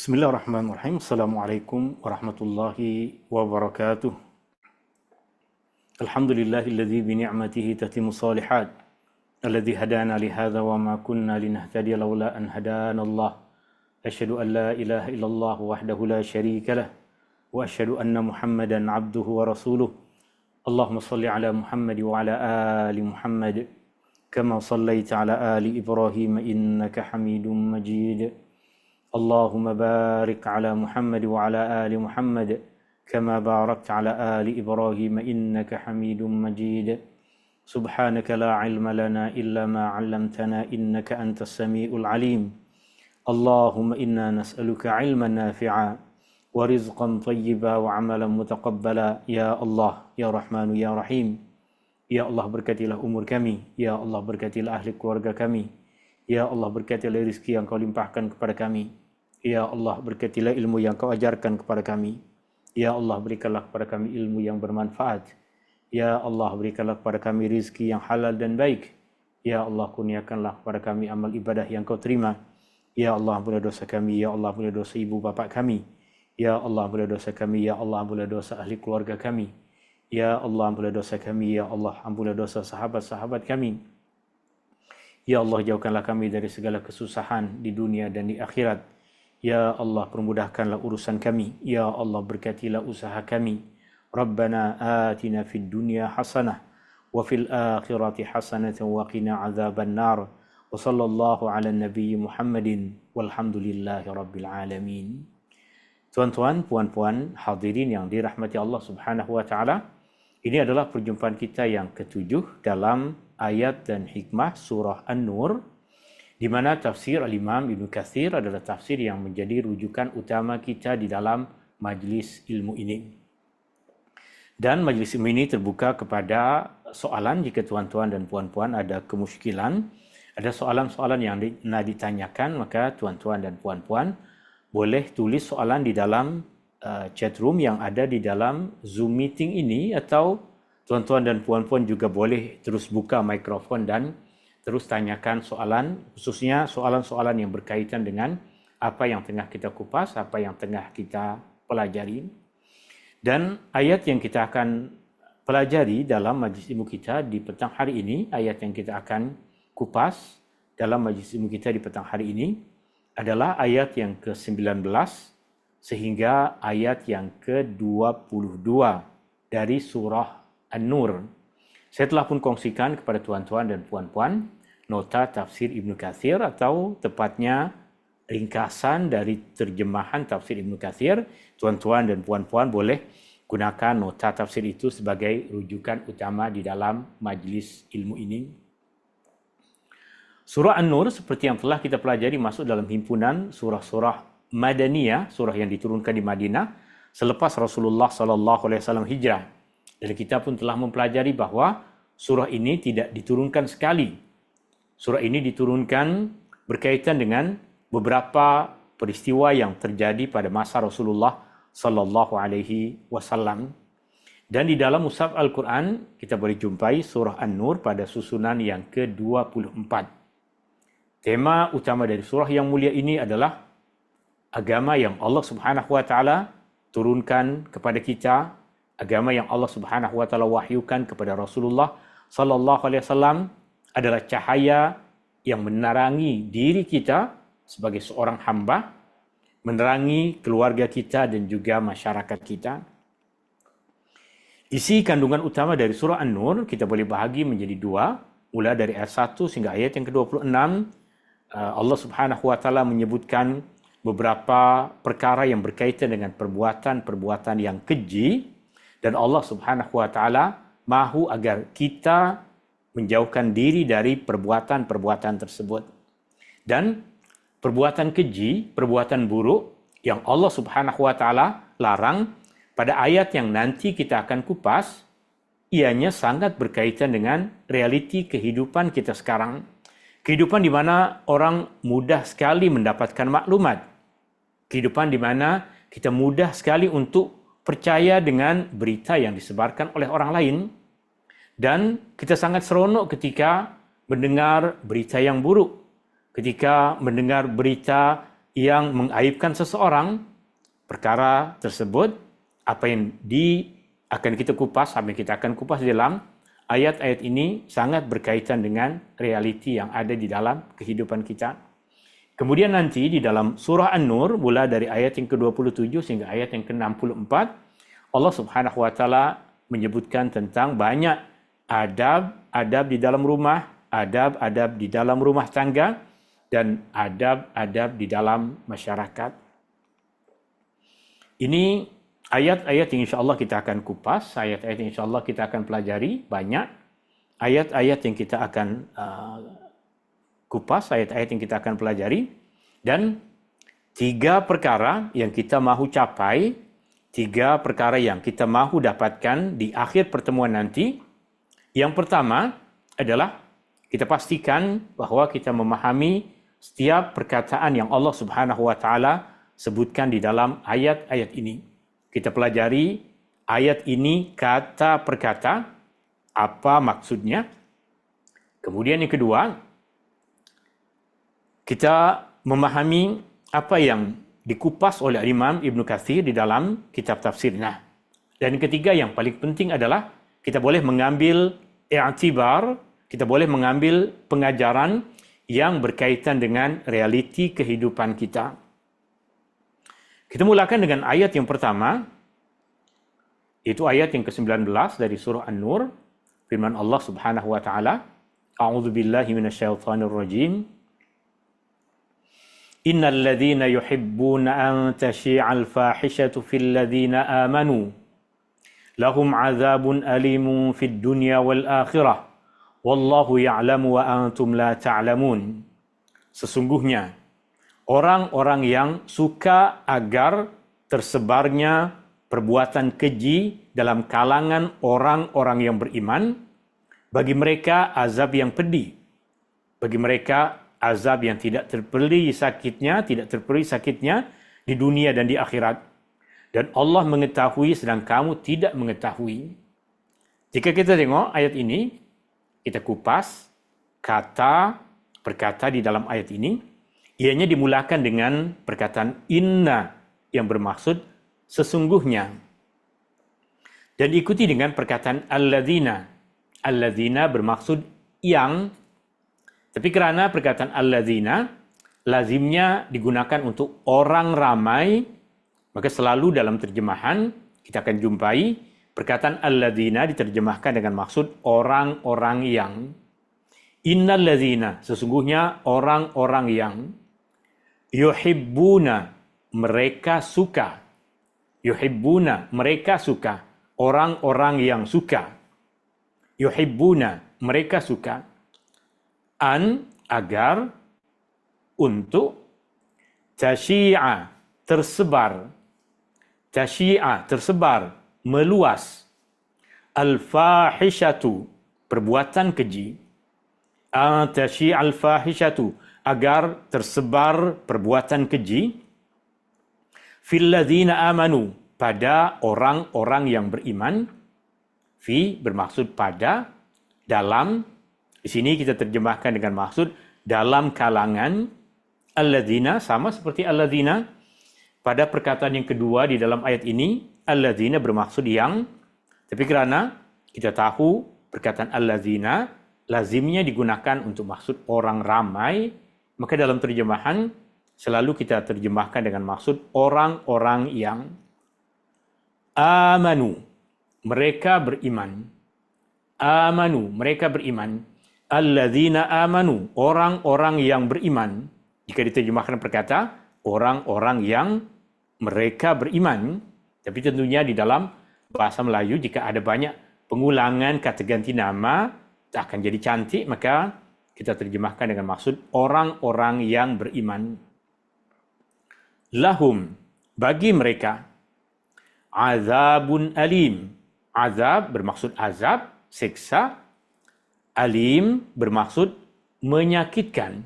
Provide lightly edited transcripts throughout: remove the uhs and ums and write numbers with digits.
Bismillahirrahmanirrahim. Assalamualaikum warahmatullahi wabarakatuh. Alhamdulillahilladzi bi ni'matihi tatimmu shalihat. Alladzi hadana li hadza wa ma kunna linahtadiya laula an hadana Allah. Asyhadu an la ilaha illallah wahdahu la syarika lah wa asyhadu anna Muhammadan abduhu wa rasuluh. Allahumma shalli ala Muhammad wa ala ali Muhammad kama shallaita ala ali Ibrahim innaka Hamidum Majid. Allahumma barik ala Muhammad wa ala ali Muhammad kama barakta ala ali Ibrahim innaka Hamidum Majid. Subhanaka la ilma lana illa ma 'allamtana innaka antas samiul alim. Allahumma inna nas'aluka 'ilman nafi'a wa rizqan thayyiba wa 'amalan mutaqabbala. Ya Allah, ya Rahmanu ya Rahim. Ya Allah, berkatilah umur kami. Ya Allah, berkatilah ahli keluarga kami. Ya Allah, berkatilah rezeki yang kau limpahkan kepada kami. Ya Allah, berkatilah ilmu yang kau ajarkan kepada kami. Ya Allah, berikanlah kepada kami ilmu yang bermanfaat. Ya Allah, berikanlah kepada kami rezeki yang halal dan baik. Ya Allah, kurniakanlah kepada kami amal ibadah yang kau terima. Ya Allah, ampunilah dosa kami. Ya Allah, ampunilah dosa ibu bapa kami. Ya Allah, ampunilah dosa kami. Ya Allah, ampunilah dosa ahli keluarga kami. Ya Allah, ampunilah dosa kami. Ya Allah, ampunilah dosa sahabat-sahabat kami. Ya Allah, jauhkanlah kami dari segala kesusahan di dunia dan di akhirat. Ya Allah, permudahkanlah urusan kami. Ya Allah, berkatilah usaha kami. Rabbana atina fid dunya hasanah wa fil akhirati hasanatan wa qina azaban nar. Wa sallallahu ala nabiyyi Muhammadin walhamdulillahi rabbil alamin. Tuan-tuan, puan-puan, hadirin yang dirahmati Allah Subhanahu wa taala, ini adalah perjumpaan kita yang ketujuh dalam ayat dan hikmah surah An-Nur, di mana tafsir Al-Imam Ibn Katsir adalah tafsir yang menjadi rujukan utama kita di dalam majlis ilmu ini. Dan majlis ilmu ini terbuka kepada soalan jika tuan-tuan dan puan-puan ada kemusykilan, ada soalan-soalan yang nak ditanyakan, maka tuan-tuan dan puan-puan boleh tulis soalan di dalam chat room yang ada di dalam Zoom meeting ini, atau tuan-tuan dan puan-puan juga boleh terus buka mikrofon dan terus tanyakan soalan, khususnya soalan-soalan yang berkaitan dengan apa yang tengah kita kupas, apa yang tengah kita pelajari. Dan ayat yang kita akan pelajari dalam majlis ilmu kita di petang hari ini, ayat yang kita akan kupas dalam majlis ilmu kita di petang hari ini adalah ayat yang ke-19 sehingga ayat yang ke-22 dari surah An-Nur. Saya telah pun kongsikan kepada tuan-tuan dan puan-puan nota tafsir Ibn Katsir, atau tepatnya ringkasan dari terjemahan tafsir Ibn Katsir. Tuan-tuan dan puan-puan boleh gunakan nota tafsir itu sebagai rujukan utama di dalam majlis ilmu ini. Surah An-Nur seperti yang telah kita pelajari masuk dalam himpunan surah-surah Madaniyah, surah yang diturunkan di Madinah selepas Rasulullah SAW hijrah. Dan kita pun telah mempelajari bahawa surah ini tidak diturunkan sekali. Surah ini diturunkan berkaitan dengan beberapa peristiwa yang terjadi pada masa Rasulullah SAW. Dan di dalam mushaf Al-Quran kita boleh jumpai surah An-Nur pada susunan yang ke-24. Tema utama dari surah yang mulia ini adalah agama yang Allah Subhanahu wa taala turunkan kepada kita, agama yang Allah Subhanahu wa taala wahyukan kepada Rasulullah sallallahu alaihi wasallam adalah cahaya yang menerangi diri kita sebagai seorang hamba, menerangi keluarga kita dan juga masyarakat kita. Isi kandungan utama dari surah An-Nur kita boleh bahagi menjadi dua, mulai dari ayat 1 hingga ayat yang ke-26. Allah Subhanahu wa taala menyebutkan beberapa perkara yang berkaitan dengan perbuatan-perbuatan yang keji, dan Allah Subhanahu wa taala mahu agar kita menjauhkan diri dari perbuatan-perbuatan tersebut. Dan perbuatan keji, perbuatan buruk yang Allah Subhanahu wa taala larang pada ayat yang nanti kita akan kupas, ianya sangat berkaitan dengan realiti kehidupan kita sekarang. Kehidupan di mana orang mudah sekali mendapatkan maklumat. Kehidupan di mana kita mudah sekali untuk percaya dengan berita yang disebarkan oleh orang lain, dan kita sangat seronok ketika mendengar berita yang buruk, ketika mendengar berita yang mengaibkan seseorang, perkara tersebut, apa yang akan kita kupas, apa yang kita akan kupas di dalam ayat-ayat ini sangat berkaitan dengan realiti yang ada di dalam kehidupan kita. Kemudian nanti di dalam surah An-Nur, mulai dari ayat yang ke-27 sehingga ayat yang ke-64, Allah Subhanahu wa taala menyebutkan tentang banyak adab di dalam rumah, adab di dalam rumah tangga, dan adab di dalam masyarakat. Ini ayat-ayat yang insya Allah kita akan kupas, ayat-ayat yang insya Allah kita akan pelajari, banyak ayat-ayat yang kita akan kupas, ayat-ayat yang kita akan pelajari, dan 3 perkara yang kita mahu capai, 3 perkara yang kita mahu dapatkan di akhir pertemuan nanti. Yang pertama adalah kita pastikan bahwa kita memahami setiap perkataan yang Allah Subhanahu wa taala sebutkan di dalam ayat-ayat ini. Kita pelajari ayat ini kata per kata, apa maksudnya. Kemudian yang kedua, kita memahami apa yang dikupas oleh Imam Ibn Katsir di dalam kitab tafsirnya. Dan yang ketiga yang paling penting adalah kita boleh mengambil i'tibar, kita boleh mengambil pengajaran yang berkaitan dengan realiti kehidupan kita. Kita mulakan dengan ayat yang pertama, itu ayat yang ke-19 dari surah An-Nur, firman Allah Subhanahu wa taala, A'udzu billahi minasyaitonir rajim. Innal ladzina yuhibbuna an tashi'al fahishatu fil ladzina amanu lahum 'adzabun alimun fid dunya wal akhirah wallahu ya'lamu wa antum la ta'lamun. Sesungguhnya orang-orang yang suka agar tersebarnya perbuatan keji dalam kalangan orang-orang yang beriman, bagi mereka azab yang pedih. Bagi mereka azab yang tidak terperi sakitnya di dunia dan di akhirat. Dan Allah mengetahui sedang kamu tidak mengetahui. Jika kita tengok ayat ini, kita kupas kata per kata di dalam ayat ini, ianya dimulakan dengan perkataan inna yang bermaksud sesungguhnya. Dan diikuti dengan perkataan alladzina. Alladzina bermaksud yang. Tapi kerana perkataan alladzina lazimnya digunakan untuk orang ramai, maka selalu dalam terjemahan kita akan jumpai perkataan alladzina diterjemahkan dengan maksud orang-orang yang. Innal ladzina, sesungguhnya orang-orang yang. Yuhibbuna, mereka suka. Yuhibbuna, mereka suka. Orang-orang yang suka. Yuhibbuna, mereka suka. An, agar, untuk. Tashi'a, tersebar. Tashi'a, tersebar, meluas. Al-fahishatu, perbuatan keji. Tashi'a al-fahishatu, agar tersebar perbuatan keji. Fil ladzina amanu, pada orang-orang yang beriman. Fi bermaksud pada, dalam. Di sini kita terjemahkan dengan maksud dalam kalangan. Alladzina sama seperti alladzina. Pada perkataan yang kedua di dalam ayat ini, alladzina bermaksud yang. Tapi kerana kita tahu perkataan alladzina lazimnya digunakan untuk maksud orang ramai, maka dalam terjemahan selalu kita terjemahkan dengan maksud orang-orang yang. Amanu, mereka beriman. Amanu, mereka beriman. Alladzina amanu, orang-orang yang beriman. Jika diterjemahkan perkata, orang-orang yang mereka beriman. Tapi tentunya di dalam bahasa Melayu, jika ada banyak pengulangan kata ganti nama, tak akan jadi cantik, maka kita terjemahkan dengan maksud orang-orang yang beriman. Lahum, bagi mereka. Azabun alim. Azab bermaksud azab, siksa. Alim bermaksud menyakitkan.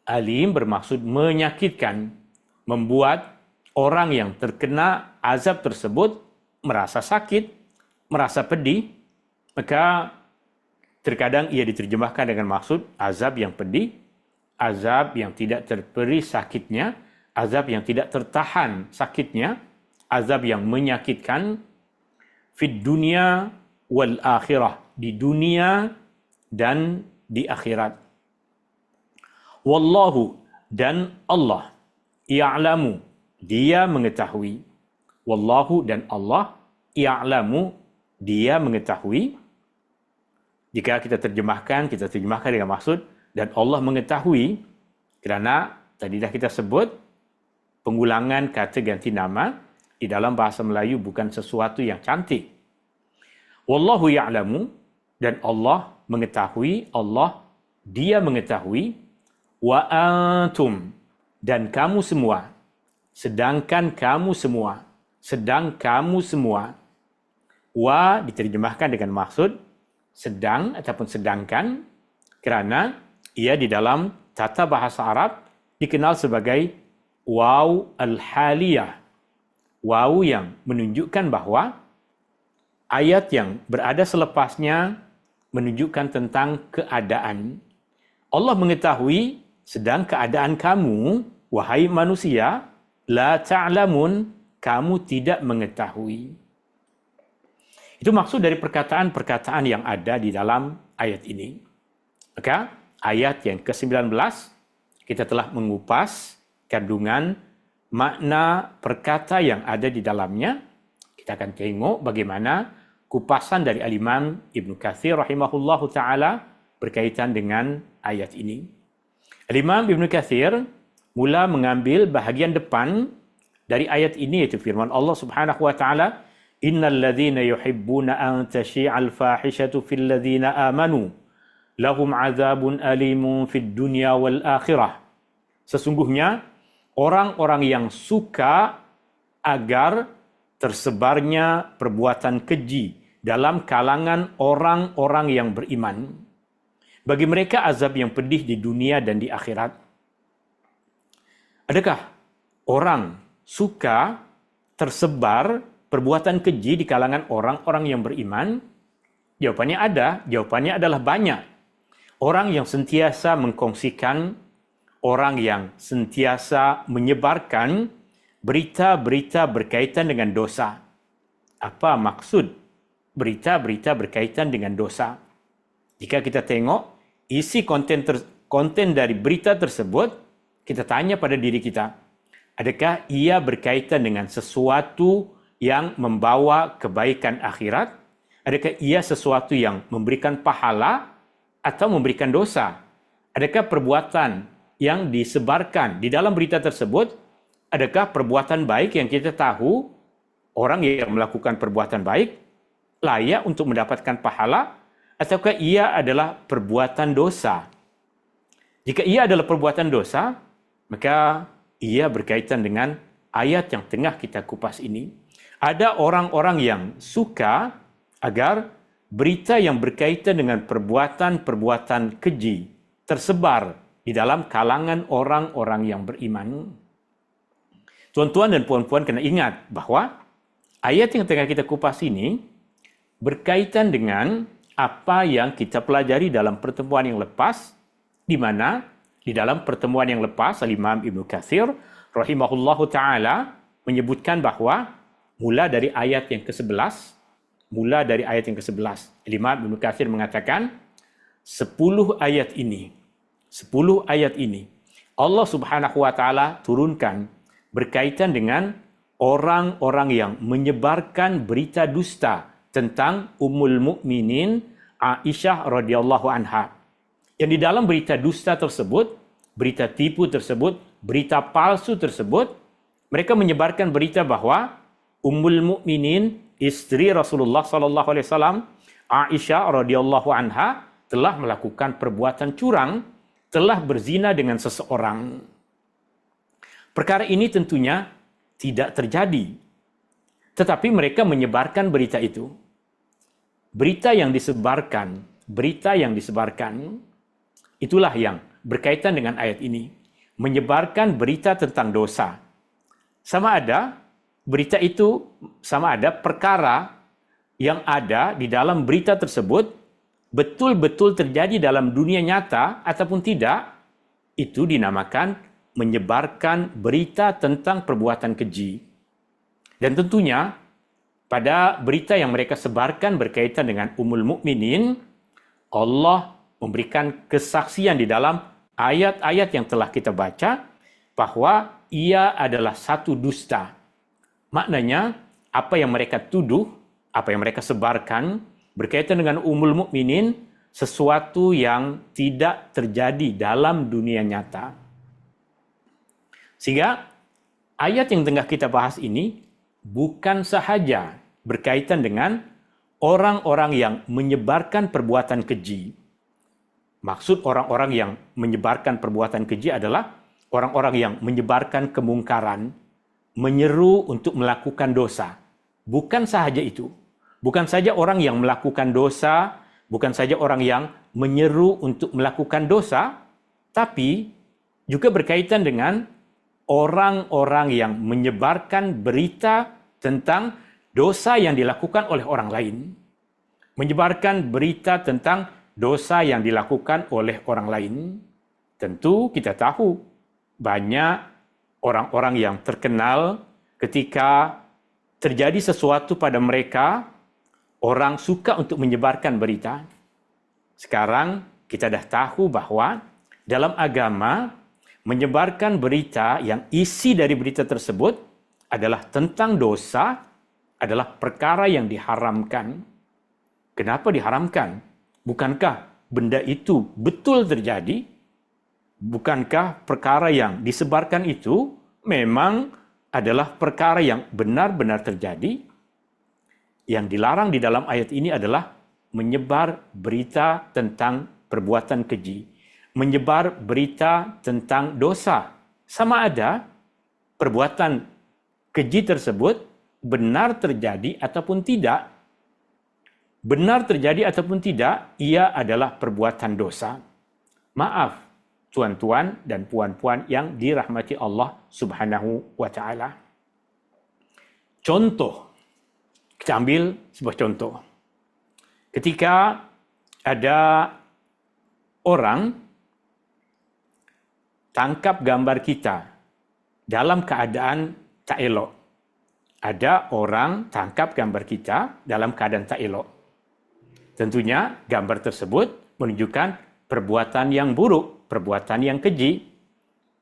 Alim bermaksud menyakitkan. Membuat orang yang terkena azab tersebut merasa sakit, merasa pedih. Maka terkadang ia diterjemahkan dengan maksud azab yang pedih. azab yang tidak terperi sakitnya, azab yang tidak tertahan sakitnya, azab yang menyakitkan fid dunia wal akhirah, di dunia dan di akhirat. Wallahu, dan Allah, ya'lamu, dia mengetahui. Wallahu, dan Allah, ya'lamu, dia mengetahui. Jika kita terjemahkan dengan maksud dan Allah mengetahui, kerana tadi dah kita sebut pengulangan kata ganti nama di dalam bahasa Melayu bukan sesuatu yang cantik. Wallahu ya'lamu, dan Allah mengetahui, Allah dia mengetahui, wa antum, dan kamu semua, sedangkan kamu semua, sedang kamu semua. Wa diterjemahkan dengan maksud sedang ataupun sedangkan, kerana ia di dalam tata bahasa Arab dikenal sebagai waw al-haliyah, waw yang menunjukkan bahawa ayat yang berada selepasnya menunjukkan tentang keadaan. Allah mengetahui sedang keadaan kamu, wahai manusia, la ta'lamun, kamu tidak mengetahui. Itu maksud dari perkataan-perkataan yang ada di dalam ayat ini. Maka ayat yang ke-19 kita telah mengupas kandungan makna perkata yang ada di dalamnya. Kita akan tengok bagaimana kupasan dari Al-Imam Ibn Kathir rahimahullahu ta'ala berkaitan dengan ayat ini. Al-Imam Ibn Kathir mula mengambil bahagian depan dari ayat ini, iaitu firman Allah Subhanahu wa ta'ala, innal ladzina yuhibbuna an tashi'al fahishatu fil ladzina amanu lahum azabun alimun fid dunya wal akhirah. Sesungguhnya orang-orang yang suka agar tersebarnya perbuatan keji dalam kalangan orang-orang yang beriman, bagi mereka azab yang pedih di dunia dan di akhirat. Adakah orang suka tersebar perbuatan keji di kalangan orang-orang yang beriman? Jawapannya ada. Jawapannya adalah banyak. Orang yang sentiasa mengkongsikan, orang yang sentiasa menyebarkan berita-berita berkaitan dengan dosa. Apa maksud berita-berita berkaitan dengan dosa? Jika kita tengok isi konten dari berita tersebut, kita tanya pada diri kita, adakah ia berkaitan dengan sesuatu yang membawa kebaikan akhirat? Adakah ia sesuatu yang memberikan pahala atau memberikan dosa? Adakah perbuatan yang disebarkan di dalam berita tersebut, adakah perbuatan baik yang kita tahu orang yang melakukan perbuatan baik layak untuk mendapatkan pahala, ataukah ia adalah perbuatan dosa? Jika ia adalah perbuatan dosa, maka ia berkaitan dengan ayat yang tengah kita kupas ini. Ada orang-orang yang suka agar berita yang berkaitan dengan perbuatan-perbuatan keji tersebar di dalam kalangan orang-orang yang beriman. Tuan-tuan dan puan-puan kena ingat bahawa ayat yang tengah kita kupas ini berkaitan dengan apa yang kita pelajari dalam pertemuan yang lepas, di mana di dalam pertemuan yang lepas Al-Imam Ibn Kathir rahimahullahu ta'ala menyebutkan bahawa mula dari ayat yang ke-11, Imam Ibn Kathir mengatakan 10 ayat ini Allah Subhanahu wa ta'ala turunkan berkaitan dengan orang-orang yang menyebarkan berita dusta tentang Ummul Mukminin Aisyah radhiyallahu anha. Yang di dalam berita dusta tersebut, berita tipu tersebut, berita palsu tersebut, mereka menyebarkan berita bahawa Ummul Mukminin, isteri Rasulullah sallallahu alaihi wasallam, Aisyah radhiyallahu anha, telah melakukan perbuatan curang, telah berzina dengan seseorang. Perkara ini tentunya tidak terjadi. Tetapi mereka menyebarkan berita itu. Berita yang disebarkan, itulah yang berkaitan dengan ayat ini. Menyebarkan berita tentang dosa. Sama ada perkara yang ada di dalam berita tersebut betul-betul terjadi dalam dunia nyata ataupun tidak, itu dinamakan menyebarkan berita tentang perbuatan keji. Dan tentunya pada berita yang mereka sebarkan berkaitan dengan Ummul Mukminin, Allah memberikan kesaksian di dalam ayat-ayat yang telah kita baca bahwa ia adalah satu dusta. Maknanya, apa yang mereka tuduh, apa yang mereka sebarkan berkaitan dengan Ummul Mukminin, sesuatu yang tidak terjadi dalam dunia nyata. Sehingga ayat yang tengah kita bahas ini bukan sahaja berkaitan dengan orang-orang yang menyebarkan perbuatan keji. Maksud orang-orang yang menyebarkan perbuatan keji adalah orang-orang yang menyebarkan kemungkaran, menyeru untuk melakukan dosa. Bukan sahaja itu. Bukan saja orang yang melakukan dosa, bukan saja orang yang menyeru untuk melakukan dosa, tapi juga berkaitan dengan orang-orang yang menyebarkan berita tentang dosa yang dilakukan oleh orang lain. Menyebarkan berita tentang dosa yang dilakukan oleh orang lain. Tentu kita tahu banyak orang-orang yang terkenal ketika terjadi sesuatu pada mereka, orang suka untuk menyebarkan berita. Sekarang kita dah tahu bahwa dalam agama menyebarkan berita yang isi dari berita tersebut adalah tentang dosa, adalah perkara yang diharamkan. Kenapa diharamkan? Bukankah benda itu betul terjadi? Bukankah perkara yang disebarkan itu memang adalah perkara yang benar-benar terjadi? Yang dilarang di dalam ayat ini adalah menyebar berita tentang perbuatan keji, menyebar berita tentang dosa. Sama ada perbuatan keji tersebut benar terjadi ataupun tidak. Benar terjadi ataupun tidak, ia adalah perbuatan dosa. Maaf, tuan-tuan dan puan-puan yang dirahmati Allah Subhanahu wa Ta'ala. Contoh, kita ambil sebuah contoh. Ketika ada orang tangkap gambar kita dalam keadaan tak elok. Ada orang tangkap gambar kita dalam keadaan tak elok. Tentunya gambar tersebut menunjukkan perbuatan yang buruk, perbuatan yang keji.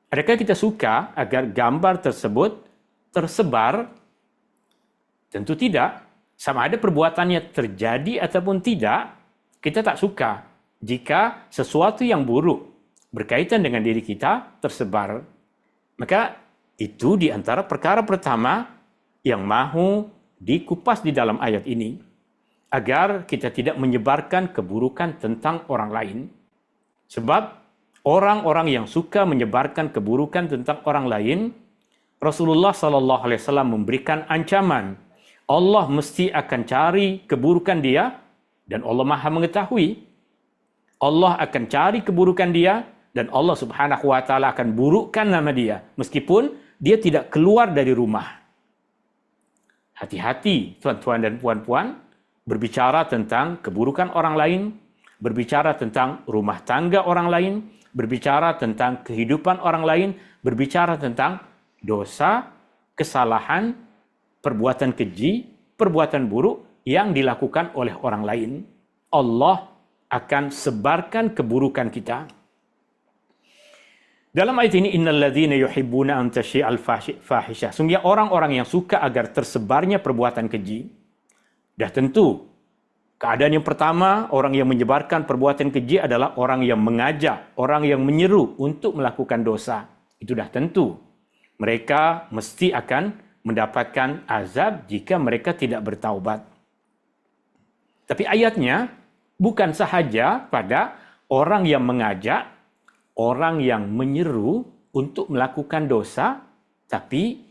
Adakah kita suka agar gambar tersebut tersebar? Tentu tidak. Sama ada perbuatannya terjadi ataupun tidak, kita tak suka jika sesuatu yang buruk berkaitan dengan diri kita tersebar. Maka itu di antara perkara pertama yang mahu dikupas di dalam ayat ini, agar kita tidak menyebarkan keburukan tentang orang lain. Sebab orang-orang yang suka menyebarkan keburukan tentang orang lain, Rasulullah SAW memberikan ancaman. Allah mesti akan cari keburukan dia dan Allah Maha mengetahui. Allah akan cari keburukan dia dan Allah Subhanahu wa Ta'ala akan burukkan nama dia meskipun dia tidak keluar dari rumah. Hati-hati tuan-tuan dan puan-puan berbicara tentang keburukan orang lain, berbicara tentang rumah tangga orang lain, berbicara tentang kehidupan orang lain, berbicara tentang dosa, kesalahan, perbuatan keji, perbuatan buruk yang dilakukan oleh orang lain. Allah akan sebarkan keburukan kita. Dalam ayat ini, innal ladzina yuhibbuna an tasyi'al fahisyah. Sungguh orang-orang yang suka agar tersebarnya perbuatan keji. Dah tentu, keadaan yang pertama, orang yang menyebarkan perbuatan keji adalah orang yang mengajak, orang yang menyeru untuk melakukan dosa. Itu dah tentu. Mereka mesti akan mendapatkan azab jika mereka tidak bertaubat. Tapi ayatnya bukan sahaja pada orang yang mengajak, orang yang menyeru untuk melakukan dosa, tapi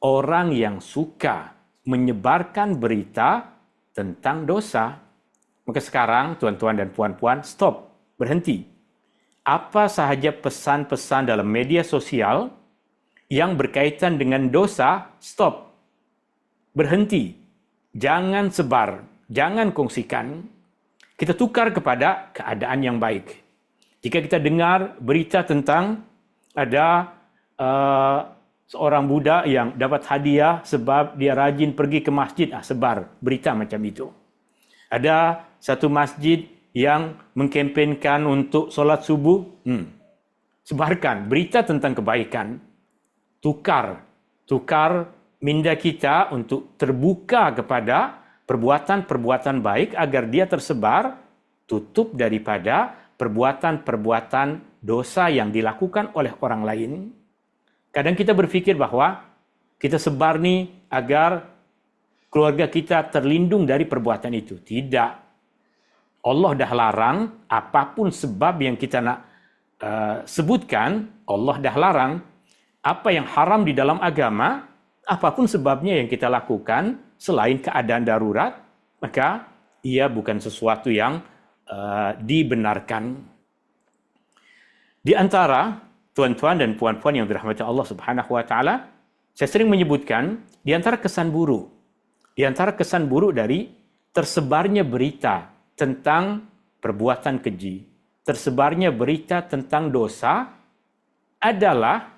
orang yang suka menyebarkan berita tentang dosa. Maka sekarang tuan-tuan dan puan-puan, stop, berhenti. Apa sahaja pesan-pesan dalam media sosial yang berkaitan dengan dosa, stop. Berhenti. Jangan sebar, jangan kongsikan. Kita tukar kepada keadaan yang baik. Jika kita dengar berita tentang Ada seorang budak yang dapat hadiah sebab dia rajin pergi ke masjid, sebar berita macam itu. Ada satu masjid yang mengkempenkan untuk solat subuh, sebarkan berita tentang kebaikan. Tukar minda kita untuk terbuka kepada perbuatan-perbuatan baik agar dia tersebar, tutup daripada perbuatan-perbuatan dosa yang dilakukan oleh orang lain. Kadang kita berpikir bahwa kita sebar ni agar keluarga kita terlindung dari perbuatan itu. Tidak. Allah dah larang, apapun sebab yang kita nak sebutkan, Allah dah larang. Apa yang haram di dalam agama, apapun sebabnya yang kita lakukan, selain keadaan darurat, maka ia bukan sesuatu yang dibenarkan. Di antara tuan-tuan dan puan-puan yang dirahmati Allah Subhanahu wa taala, saya sering menyebutkan di antara kesan buruk dari tersebarnya berita tentang perbuatan keji, tersebarnya berita tentang dosa adalah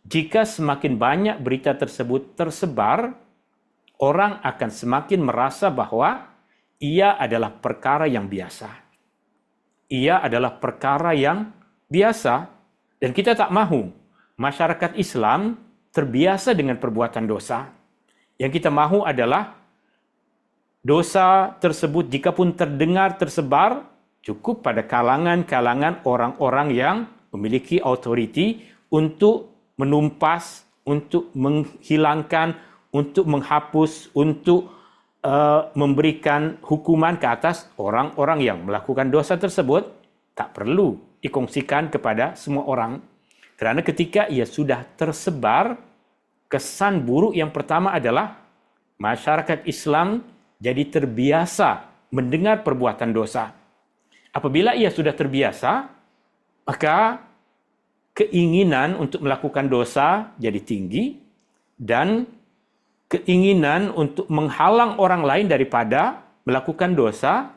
jika semakin banyak berita tersebut tersebar, orang akan semakin merasa bahwa ia adalah perkara yang biasa. Ia adalah perkara yang biasa, dan kita tak mahu masyarakat Islam terbiasa dengan perbuatan dosa. Yang kita mahu adalah dosa tersebut jika pun terdengar tersebar, cukup pada kalangan-kalangan orang-orang yang memiliki autoriti untuk menumpas, untuk menghilangkan, untuk menghapus, untuk memberikan hukuman ke atas orang-orang yang melakukan dosa tersebut. Tak perlu dikongsikan kepada semua orang. Kerana ketika ia sudah tersebar, kesan buruk yang pertama adalah masyarakat Islam jadi terbiasa mendengar perbuatan dosa. Apabila ia sudah terbiasa, maka keinginan untuk melakukan dosa jadi tinggi dan keinginan untuk menghalang orang lain daripada melakukan dosa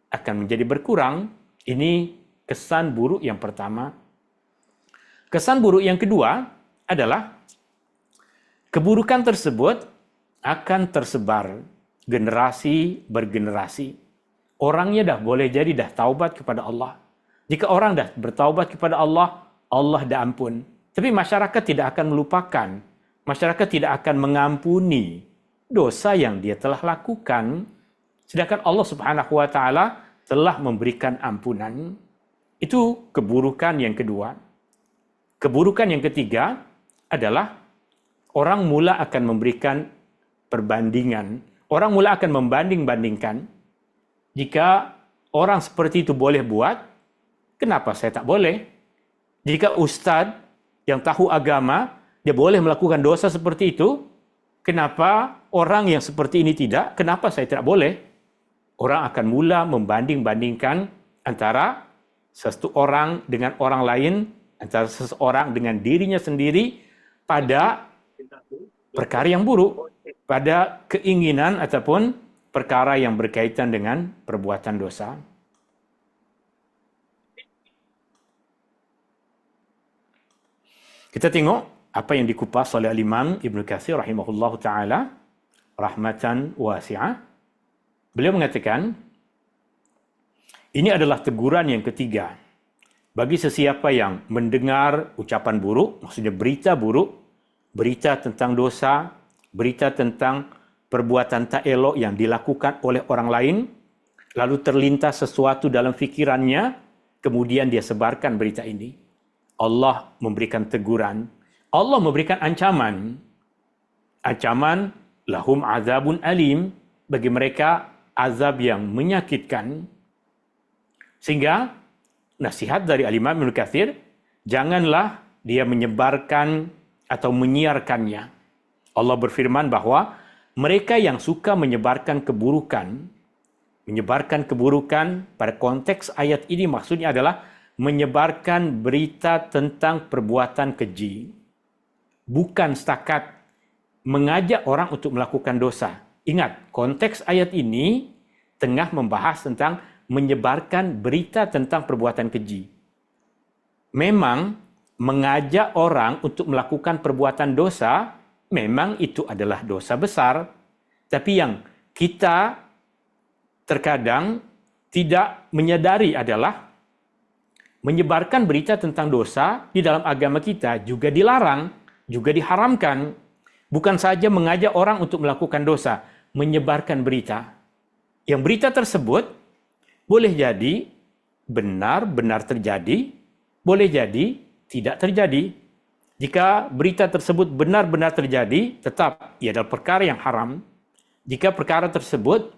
akan menjadi berkurang. Ini kesan buruk yang pertama. Kesan buruk yang kedua adalah keburukan tersebut akan tersebar generasi bergenerasi. Orangnya dah boleh jadi dah taubat kepada Allah. Jika orang dah bertaubat kepada Allah, Allah dah ampun. Tapi masyarakat tidak akan melupakan. Masyarakat tidak akan mengampuni dosa yang dia telah lakukan. Sedangkan Allah Subhanahu wa taala telah memberikan ampunan. Itu keburukan yang kedua. Keburukan yang ketiga adalah orang mula akan memberikan perbandingan. Orang mula akan membanding-bandingkan. Jika orang seperti itu boleh buat, kenapa saya tak boleh? Jika ustaz yang tahu agama, dia boleh melakukan dosa seperti itu, kenapa orang yang seperti ini tidak? Kenapa saya tidak boleh? Orang akan mula membanding-bandingkan antara sesuatu orang dengan orang lain, antara seseorang dengan dirinya sendiri pada perkara yang buruk, pada keinginan ataupun perkara yang berkaitan dengan perbuatan dosa. Kita tengok apa yang dikupas oleh Imam Ibn Katsir rahimahullahu taala rahmatan wasi'ah. Beliau mengatakan, ini adalah teguran yang ketiga bagi sesiapa yang mendengar ucapan buruk, maksudnya berita buruk, berita tentang dosa, berita tentang perbuatan tak elok yang dilakukan oleh orang lain, lalu terlintas sesuatu dalam fikirannya, kemudian dia sebarkan berita ini. Allah memberikan teguran, Allah memberikan ancaman. Ancaman lahum azabun alim, bagi mereka azab yang menyakitkan. Sehingga nasihat dari Imam Ibn Katsir, janganlah dia menyebarkan atau menyiarkannya. Allah berfirman bahwa mereka yang suka menyebarkan keburukan pada konteks ayat ini maksudnya adalah menyebarkan berita tentang perbuatan keji. Bukan setakat mengajak orang untuk melakukan dosa. Ingat, konteks ayat ini tengah membahas tentang menyebarkan berita tentang perbuatan keji. Memang mengajak orang untuk melakukan perbuatan dosa, memang itu adalah dosa besar. Tapi yang kita terkadang tidak menyadari adalah menyebarkan berita tentang dosa di dalam agama kita juga dilarang, juga diharamkan. Bukan saja mengajak orang untuk melakukan dosa, menyebarkan berita. Yang berita tersebut boleh jadi benar-benar terjadi, boleh jadi tidak terjadi. Jika berita tersebut benar-benar terjadi, tetap ia adalah perkara yang haram. Jika perkara tersebut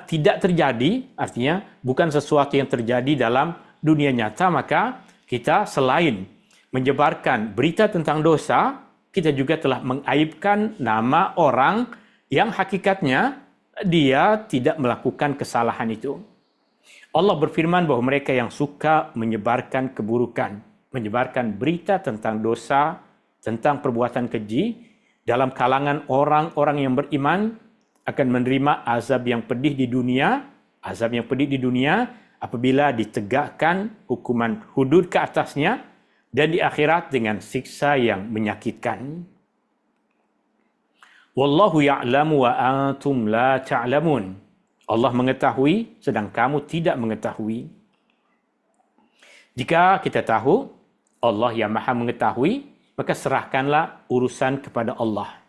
tidak terjadi, artinya bukan sesuatu yang terjadi dalam dunia nyata, maka kita selain menyebarkan berita tentang dosa, kita juga telah mengaibkan nama orang yang hakikatnya dia tidak melakukan kesalahan itu. Allah berfirman bahwa mereka yang suka menyebarkan keburukan, menyebarkan berita tentang dosa, tentang perbuatan keji, dalam kalangan orang-orang yang beriman akan menerima azab yang pedih di dunia, apabila ditegakkan hukuman hudud ke atasnya, dan di akhirat dengan siksa yang menyakitkan. Wallahu ya'lamu wa antum la ta'lamun. Allah mengetahui sedang kamu tidak mengetahui. Jika kita tahu Allah yang Maha mengetahui, maka serahkanlah urusan kepada Allah.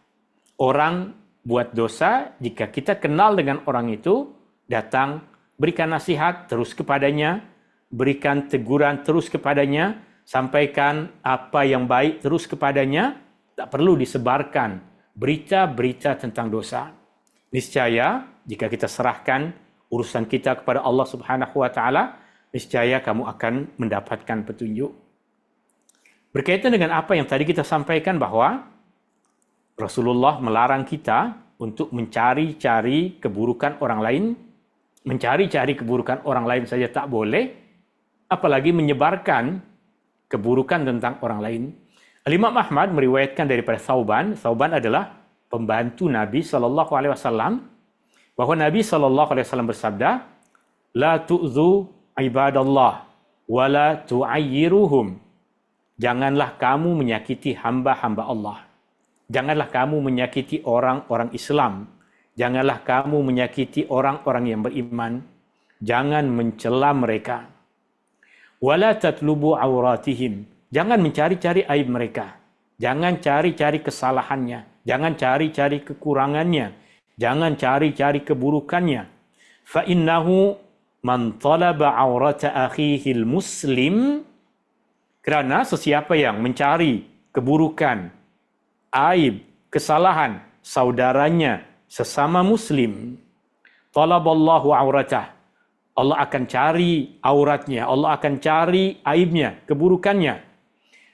Orang buat dosa, jika kita kenal dengan orang itu, datang, berikan nasihat terus kepadanya, berikan teguran terus kepadanya, sampaikan apa yang baik terus kepadanya, tak perlu disebarkan berita-berita tentang dosa. Niscaya jika kita serahkan urusan kita kepada Allah Subhanahu wa taala, niscaya kamu akan mendapatkan petunjuk. Berkaitan dengan apa yang tadi kita sampaikan bahwa Rasulullah melarang kita untuk mencari-cari keburukan orang lain, mencari-cari keburukan orang lain saja tak boleh, apalagi menyebarkan keburukan tentang orang lain. Imam Ahmad meriwayatkan daripada Thauban adalah pembantu Nabi SAW, bahwa Nabi SAW bersabda, La tu'zu ibadallah, wa la tu'ayyiruhum. Janganlah kamu menyakiti hamba-hamba Allah. Janganlah kamu menyakiti orang-orang Islam. Janganlah kamu menyakiti orang-orang yang beriman. Jangan mencela mereka. Wala tatlubu auratihim. Jangan mencari-cari aib mereka. Jangan cari-cari kesalahannya. Jangan cari-cari kekurangannya. Jangan cari-cari keburukannya. Fa innahu man talaba aurata akhihil muslim. Kerana sesiapa yang mencari keburukan, aib, kesalahan saudaranya sesama muslim, talaballahu auratah. Allah akan cari auratnya, Allah akan cari aibnya, keburukannya.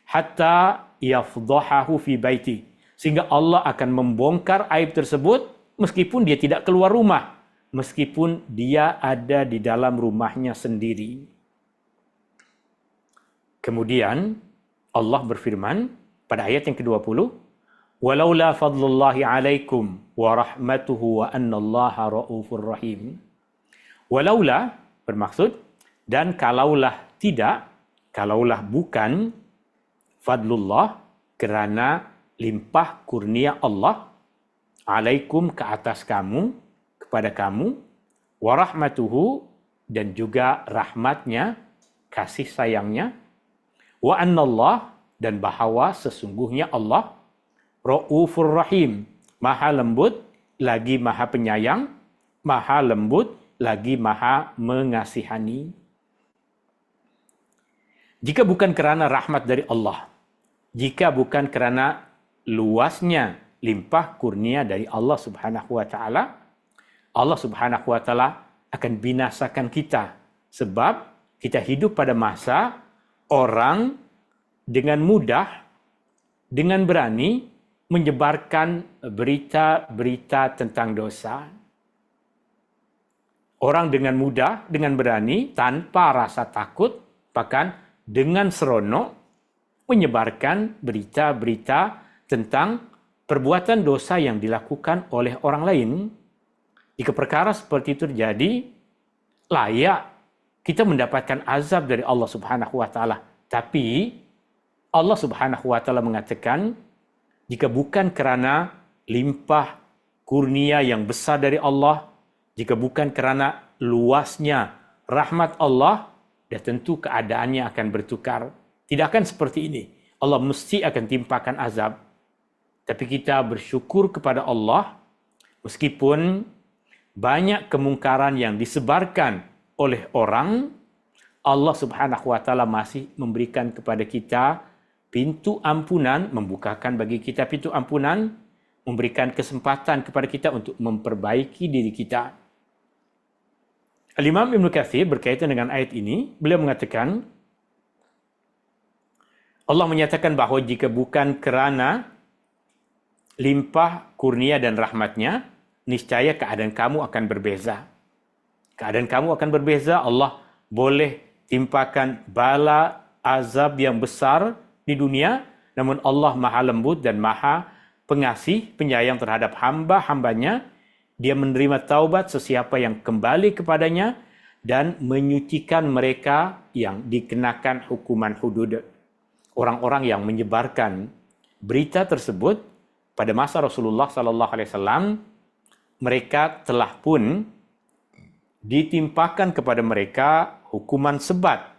Hatta yafdahahu fi baiti. Sehingga Allah akan membongkar aib tersebut meskipun dia tidak keluar rumah, meskipun dia ada di dalam rumahnya sendiri. Kemudian Allah berfirman pada ayat yang ke-20, "Walaula fadlullahi 'alaikum wa rahmatuhu wa annallaha ra'ufur rahim." Walaula bermaksud, dan kalaulah tidak, kalaulah bukan, fadlullah, kerana limpah kurnia Allah, alaikum, ke atas kamu, kepada kamu, warahmatuhu, dan juga rahmatnya, kasih sayangnya, wa annallah, dan bahawa sesungguhnya Allah, ra'ufur rahim, maha lembut, lagi maha penyayang, maha lembut, lagi maha mengasihani. Jika bukan kerana rahmat dari Allah, jika bukan kerana luasnya limpah kurnia dari Allah Subhanahu wa taala, Allah Subhanahu wa taala akan binasakan kita, sebab kita hidup pada masa orang dengan mudah, dengan berani menyebarkan berita-berita tentang dosa. Orang dengan mudah, dengan berani, tanpa rasa takut, bahkan dengan seronok menyebarkan berita-berita tentang perbuatan dosa yang dilakukan oleh orang lain. Jika perkara seperti itu terjadi, layak kita mendapatkan azab dari Allah Subhanahu wa taala. Tapi Allah Subhanahu wa taala mengatakan, jika bukan kerana limpah kurnia yang besar dari Allah, jika bukan kerana luasnya rahmat Allah, dah tentu keadaannya akan bertukar. Tidak akan seperti ini. Allah mesti akan timpakan azab. Tapi kita bersyukur kepada Allah, meskipun banyak kemungkaran yang disebarkan oleh orang, Allah Subhanahu wa taala masih memberikan kepada kita pintu ampunan, membukakan bagi kita pintu ampunan, memberikan kesempatan kepada kita untuk memperbaiki diri kita. Al-Imam Ibn Katsir berkaitan dengan ayat ini, beliau mengatakan, Allah menyatakan bahawa jika bukan kerana limpah kurnia dan rahmatnya, niscaya keadaan kamu akan berbeza. Keadaan kamu akan berbeza. Allah boleh timpakan bala azab yang besar di dunia, namun Allah maha lembut dan maha pengasih, penyayang terhadap hamba-hambanya. Dia menerima taubat sesiapa yang kembali kepadanya dan menyucikan mereka yang dikenakan hukuman hudud. Orang-orang yang menyebarkan berita tersebut pada masa Rasulullah sallallahu alaihi wasallam, mereka telah pun ditimpakan kepada mereka hukuman sebat,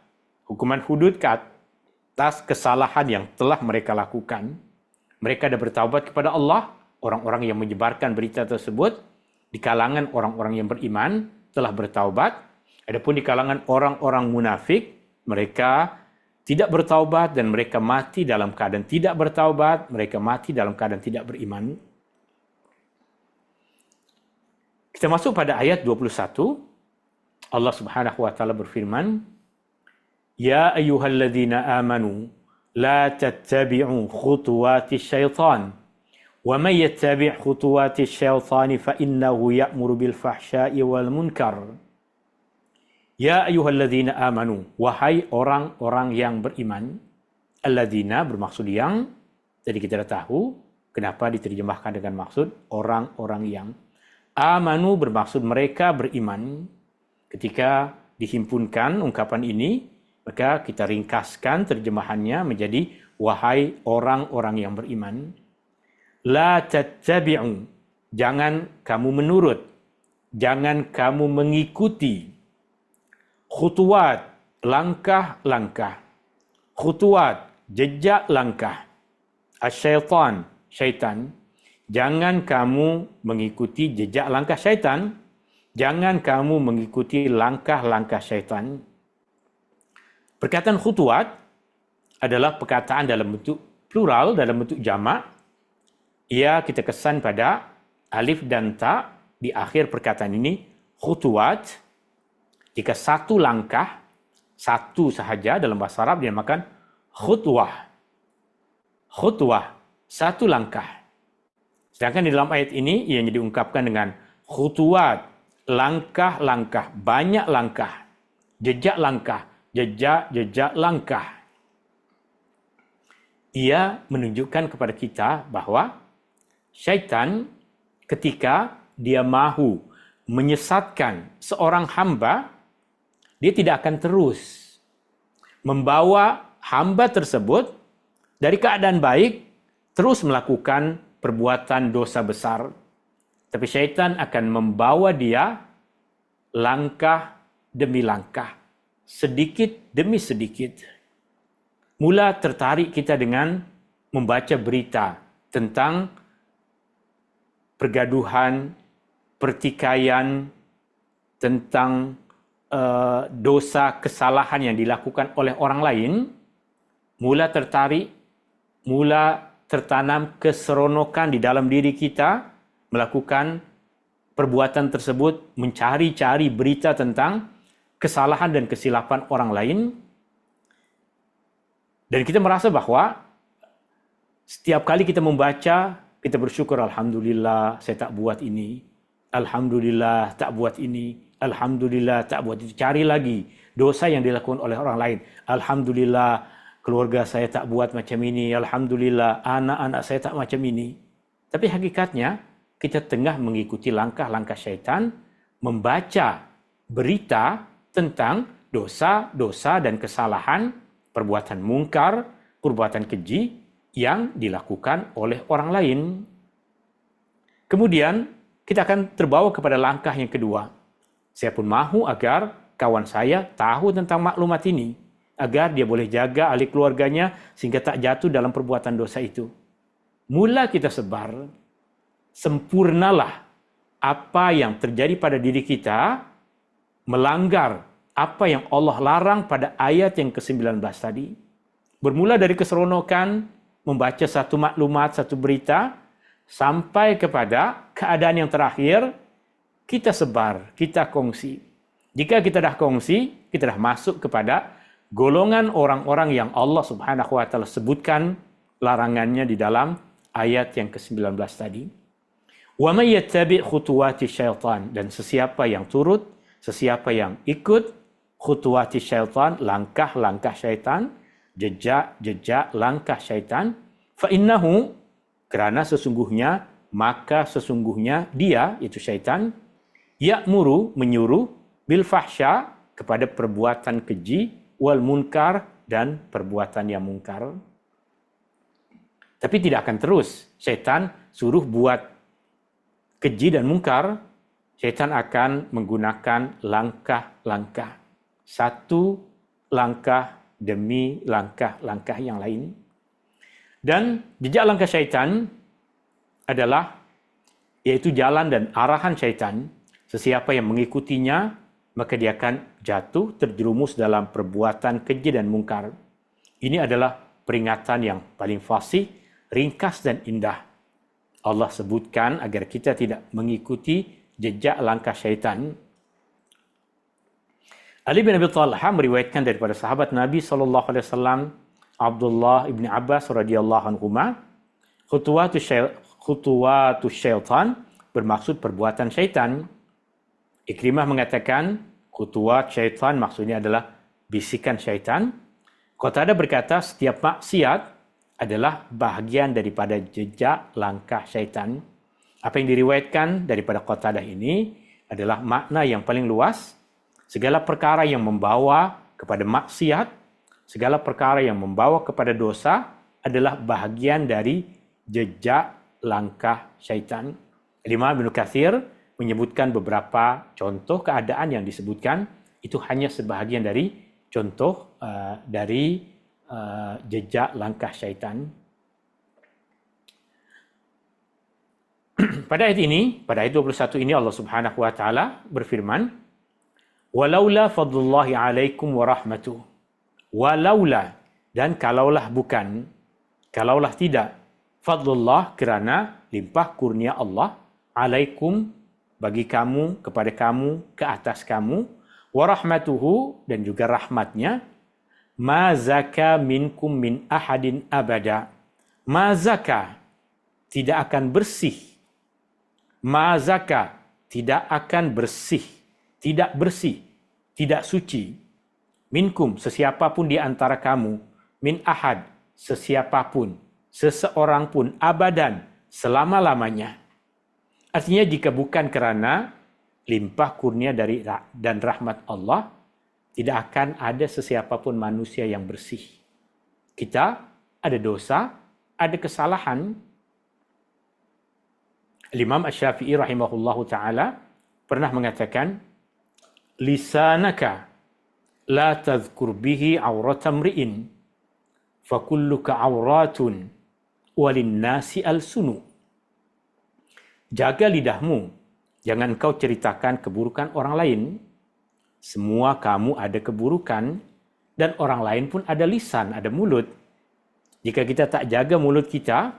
hukuman hudud ke atas kesalahan yang telah mereka lakukan. Mereka dah bertaubat kepada Allah. Orang-orang yang menyebarkan berita tersebut di kalangan orang-orang yang beriman telah bertaubat. Adapun di kalangan orang-orang munafik, mereka tidak bertaubat dan mereka mati dalam keadaan tidak bertaubat, mereka mati dalam keadaan tidak beriman. Kita masuk pada ayat 21. Allah Subhanahu wa taala berfirman, "Ya ayyuhalladzina amanu la tattabi'u khutuwatis syaitan wa may yattabi' khutuwatis syaitani fa innahu ya'muru bil fahsya'i wal munkar." Ya ayyuhalladzina amanu, wahai orang-orang yang beriman. Alladzina bermaksud yang, jadi kita dah tahu kenapa diterjemahkan dengan maksud orang-orang yang. Amanu bermaksud mereka beriman. Ketika dihimpunkan ungkapan ini, maka kita ringkaskan terjemahannya menjadi wahai orang-orang yang beriman. La tattabi'u, jangan kamu menurut, jangan kamu mengikuti khutuwat, langkah-langkah. Khutuwat, jejak langkah. Asyaitan, syaitan. Jangan kamu mengikuti jejak langkah syaitan. Jangan kamu mengikuti langkah-langkah syaitan. Perkataan khutuwat adalah perkataan dalam bentuk plural, dalam bentuk jamak. Ia kita kesan pada alif dan ta di akhir perkataan ini. Khutuwat, jika satu langkah, satu sahaja dalam bahasa Arab dinamakan khutwah. Khutwah, satu langkah. Sedangkan di dalam ayat ini, ianya diungkapkan dengan khutuwat, langkah-langkah, banyak langkah, jejak langkah, jejak langkah. Ia menunjukkan kepada kita bahawa syaitan ketika dia mahu menyesatkan seorang hamba, dia tidak akan terus membawa hamba tersebut dari keadaan baik terus melakukan perbuatan dosa besar. Tapi syaitan akan membawa dia langkah demi langkah, sedikit demi sedikit. Mula tertarik kita dengan membaca berita tentang pergaduhan, pertikaian, tentang dosa, kesalahan yang dilakukan oleh orang lain, mula tertarik, mula tertanam keseronokan di dalam diri kita melakukan perbuatan tersebut, mencari-cari berita tentang kesalahan dan kesilapan orang lain. Dan kita merasa bahawa setiap kali kita membaca, kita bersyukur, Alhamdulillah saya tak buat ini, Alhamdulillah tak buat ini, Alhamdulillah tak buat itu. Cari lagi dosa yang dilakukan oleh orang lain. Alhamdulillah keluarga saya tak buat macam ini. Alhamdulillah anak-anak saya tak macam ini. Tapi hakikatnya kita tengah mengikuti langkah-langkah syaitan, membaca berita tentang dosa-dosa dan kesalahan perbuatan mungkar, perbuatan keji yang dilakukan oleh orang lain. Kemudian kita akan terbawa kepada langkah yang kedua. Saya pun mahu agar kawan saya tahu tentang maklumat ini, agar dia boleh jaga ahli keluarganya sehingga tak jatuh dalam perbuatan dosa itu. Mula kita sebar, sempurnalah apa yang terjadi pada diri kita, melanggar apa yang Allah larang pada ayat yang ke-19 tadi. Bermula dari keseronokan, membaca satu maklumat, satu berita, sampai kepada keadaan yang terakhir, kita sebar, kita kongsi. Jika kita dah kongsi, kita dah masuk kepada golongan orang-orang yang Allah Subhanahu wa taala sebutkan larangannya di dalam ayat yang ke-19 tadi. Wa may yattabi' khutuwati syaitan, dan sesiapa yang turut, sesiapa yang ikut khutuwati syaitan, langkah-langkah syaitan, jejak-jejak langkah syaitan, fa innahu, kerana sesungguhnya, maka sesungguhnya dia, itu syaitan, ya'muru, menyuruh, bil fahsya, kepada perbuatan keji, wal munkar, dan perbuatan yang mungkar. Tapi tidak akan terus. Syaitan suruh buat keji dan mungkar, syaitan akan menggunakan langkah-langkah. Satu langkah demi langkah-langkah yang lain. Dan jejak langkah syaitan adalah, yaitu jalan dan arahan syaitan. Sesiapa yang mengikutinya, maka dia akan jatuh terjerumus dalam perbuatan keji dan mungkar. Ini adalah peringatan yang paling fasih, ringkas dan indah. Allah sebutkan agar kita tidak mengikuti jejak langkah syaitan. Ali bin Abi Thalib meriwayatkan daripada sahabat Nabi SAW, Abdullah ibn Abbas radhiyallahu anhuma, khutuwatu syaitan bermaksud perbuatan syaitan. Ikrimah mengatakan khutuwat syaitan maksudnya adalah bisikan syaitan. Qatadah berkata setiap maksiat adalah bahagian daripada jejak langkah syaitan. Apa yang diriwayatkan daripada Qatadah ini adalah makna yang paling luas. Segala perkara yang membawa kepada maksiat, segala perkara yang membawa kepada dosa adalah bahagian dari jejak langkah syaitan. Imam Ibnu Katsir menyebutkan beberapa contoh keadaan yang disebutkan, itu hanya sebahagian dari contoh dari jejak langkah syaitan. Pada ayat ini, pada ayat 21 ini Allah Subhanahu wa taala berfirman, "Walaula fadlullahi 'alaikum wa rahmatuh." Walaula, dan kalaulah bukan, kalaulah tidak, fadlullah, kerana limpah kurnia Allah, 'alaikum, bagi kamu, kepada kamu, ke atas kamu, wa rahmatuhu, dan juga rahmatnya, ma zaka minkum min ahadin abada. Ma zaka, tidak akan bersih. Ma zaka, tidak akan bersih. Tidak bersih, tidak suci. Minkum, sesiapapun di antara kamu. Min ahad, sesiapapun, seseorang pun, abadan, selama-lamanya. Artinya jika bukan kerana limpah kurnia dari dan rahmat Allah, tidak akan ada sesiapapun manusia yang bersih. Kita ada dosa, ada kesalahan. Imam Asy-Syafi'i rahimahullahu ta'ala pernah mengatakan, lisanaka la tadhkur bihi awrata mri'in fa kulluka awratun walin nasi al-sunu. Jaga lidahmu, jangan kau ceritakan keburukan orang lain. Semua kamu ada keburukan, dan orang lain pun ada lisan, ada mulut. Jika kita tak jaga mulut kita,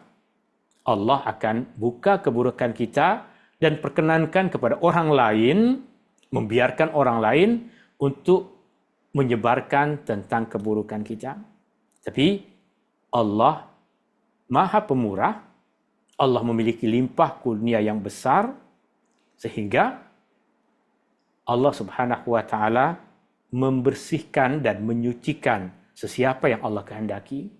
Allah akan buka keburukan kita dan perkenankan kepada orang lain, membiarkan orang lain untuk menyebarkan tentang keburukan kita. Tapi Allah Maha Pemurah, Allah memiliki limpah kurnia yang besar, sehingga Allah Subhanahu wa taala membersihkan dan menyucikan sesiapa yang Allah kehendaki.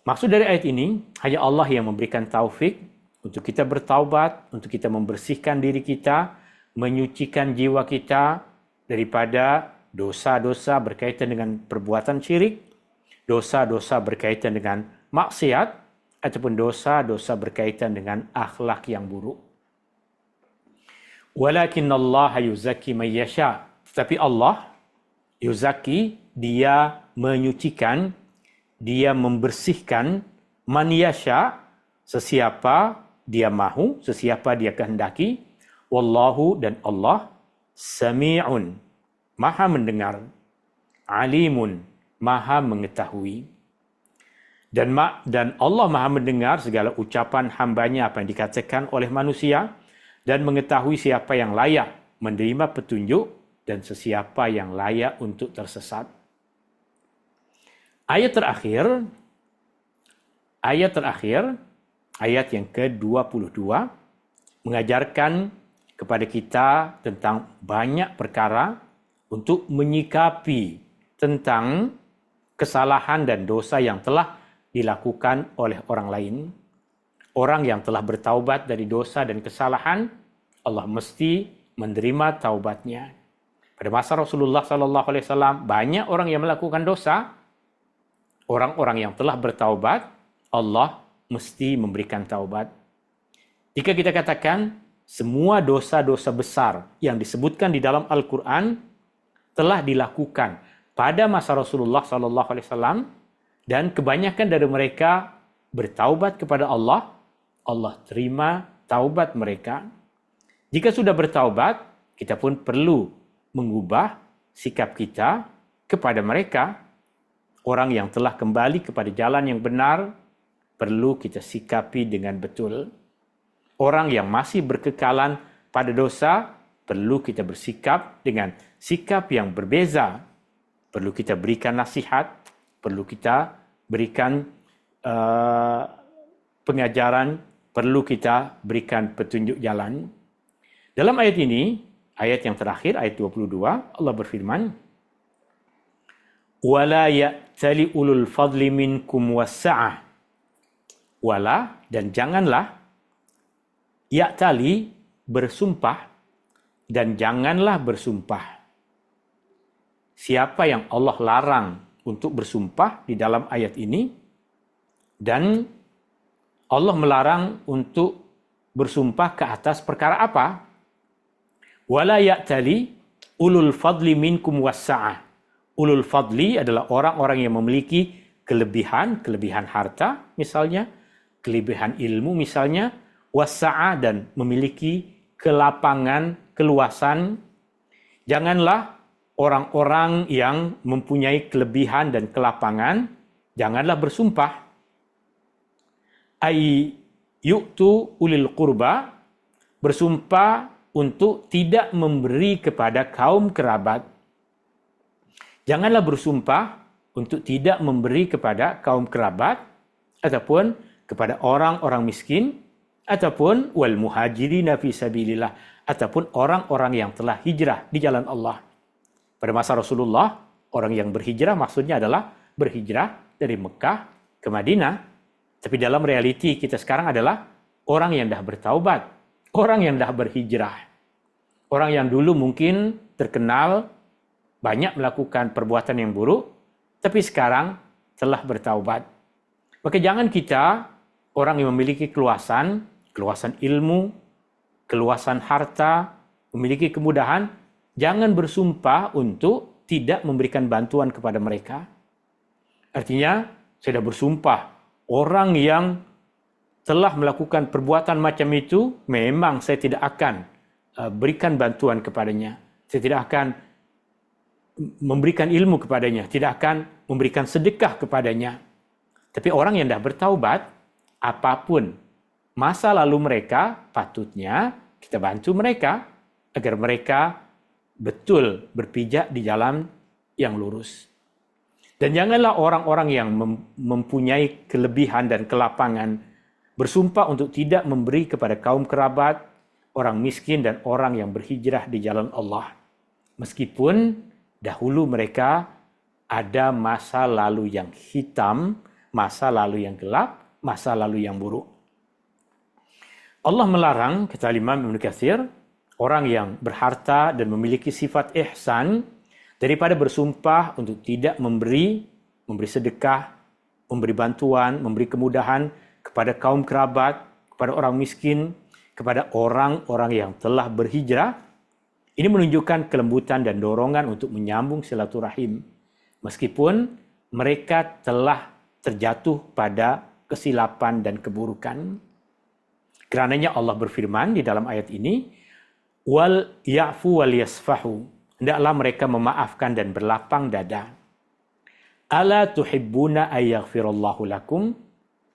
Maksud dari ayat ini, hanya Allah yang memberikan taufik untuk kita bertaubat, untuk kita membersihkan diri kita, menyucikan jiwa kita daripada dosa-dosa berkaitan dengan perbuatan syirik, dosa-dosa berkaitan dengan maksiat ataupun dosa-dosa berkaitan dengan akhlak yang buruk. Walakin Allah yuzakki man yasha. Tetapi Allah yuzakki, dia menyucikan, dia membersihkan man yasha, sesiapa dia mahu, sesiapa dia kehendaki. Wallahu, dan Allah sami'un, maha mendengar, alimun, maha mengetahui. Dan Allah maha mendengar segala ucapan hambanya, apa yang dikatakan oleh manusia, dan mengetahui siapa yang layak menerima petunjuk dan sesiapa yang layak untuk tersesat. Ayat terakhir, ayat yang ke-22, mengajarkan kepada kita tentang banyak perkara untuk menyikapi tentang kesalahan dan dosa yang telah dilakukan oleh orang lain. Orang yang telah bertaubat dari dosa dan kesalahan, Allah mesti menerima taubatnya. Pada masa Rasulullah SAW, banyak orang yang melakukan dosa. Orang-orang yang telah bertaubat, Allah mesti memberikan taubat. Jika kita katakan semua dosa-dosa besar yang disebutkan di dalam Al-Quran telah dilakukan pada masa Rasulullah SAW, dan kebanyakan dari mereka bertaubat kepada Allah, Allah terima taubat mereka. Jika sudah bertaubat, kita pun perlu mengubah sikap kita kepada mereka. Orang yang telah kembali kepada jalan yang benar, perlu kita sikapi dengan betul. Orang yang masih berkekalan pada dosa, perlu kita bersikap dengan sikap yang berbeza. Perlu kita berikan nasihat, perlu kita berikan pengajaran, perlu kita berikan petunjuk jalan. Dalam ayat ini, ayat yang terakhir, ayat 22, Allah berfirman, وَلَا يَأْتَلِ أُولُو الْفَضْلِ مِنْكُمْ وَالسَّعَةِ. Wala, dan janganlah, ya'tali, bersumpah, dan janganlah bersumpah. Siapa yang Allah larang untuk bersumpah di dalam ayat ini, dan Allah melarang untuk bersumpah ke atas perkara apa? Wala ya'tali ulul fadli minkum wassa'ah. Ulul fadli adalah orang-orang yang memiliki kelebihan harta misalnya, kelebihan ilmu misalnya, wassa'ah, dan memiliki kelapangan, keluasan. Janganlah orang-orang yang mempunyai kelebihan dan kelapangan, janganlah bersumpah. Ay yu'tu ulil qurba, bersumpah untuk tidak memberi kepada kaum kerabat. Janganlah bersumpah untuk tidak memberi kepada kaum kerabat, ataupun kepada orang-orang miskin, ataupun wal muhajirina fi sabilillah, ataupun orang-orang yang telah hijrah di jalan Allah. Pada masa Rasulullah, orang yang berhijrah maksudnya adalah berhijrah dari Mekah ke Madinah. Tapi dalam realiti kita sekarang adalah orang yang dah bertaubat, orang yang dah berhijrah. Orang yang dulu mungkin terkenal banyak melakukan perbuatan yang buruk, tapi sekarang telah bertaubat. Maka jangan kita, orang yang memiliki keluasan ilmu, keluasan harta, memiliki kemudahan, jangan bersumpah untuk tidak memberikan bantuan kepada mereka. Artinya, saya dah bersumpah, orang yang telah melakukan perbuatan macam itu, memang saya tidak akan berikan bantuan kepadanya. Saya tidak akan memberikan ilmu kepadanya, tidak akan memberikan sedekah kepadanya. Tapi orang yang dah bertaubat, apapun masa lalu mereka, patutnya kita bantu mereka agar mereka betul berpijak di jalan yang lurus. Dan janganlah orang-orang yang mempunyai kelebihan dan kelapangan bersumpah untuk tidak memberi kepada kaum kerabat, orang miskin, dan orang yang berhijrah di jalan Allah. Meskipun dahulu mereka ada masa lalu yang hitam, masa lalu yang gelap, masa lalu yang buruk. Allah melarang, kata Imam Ibn Katsir, orang yang berharta dan memiliki sifat ihsan daripada bersumpah untuk tidak memberi memberi sedekah, memberi bantuan, memberi kemudahan kepada kaum kerabat, kepada orang miskin, kepada orang-orang yang telah berhijrah. Ini menunjukkan kelembutan dan dorongan untuk menyambung silaturahim, meskipun mereka telah terjatuh pada kesilapan dan keburukan. Karenanya Allah berfirman di dalam ayat ini, wal ya'fu wal yasfahu. Hendaklah mereka memaafkan dan berlapang dada. Ala tuhibbuna ayyaghfirallahu lakum?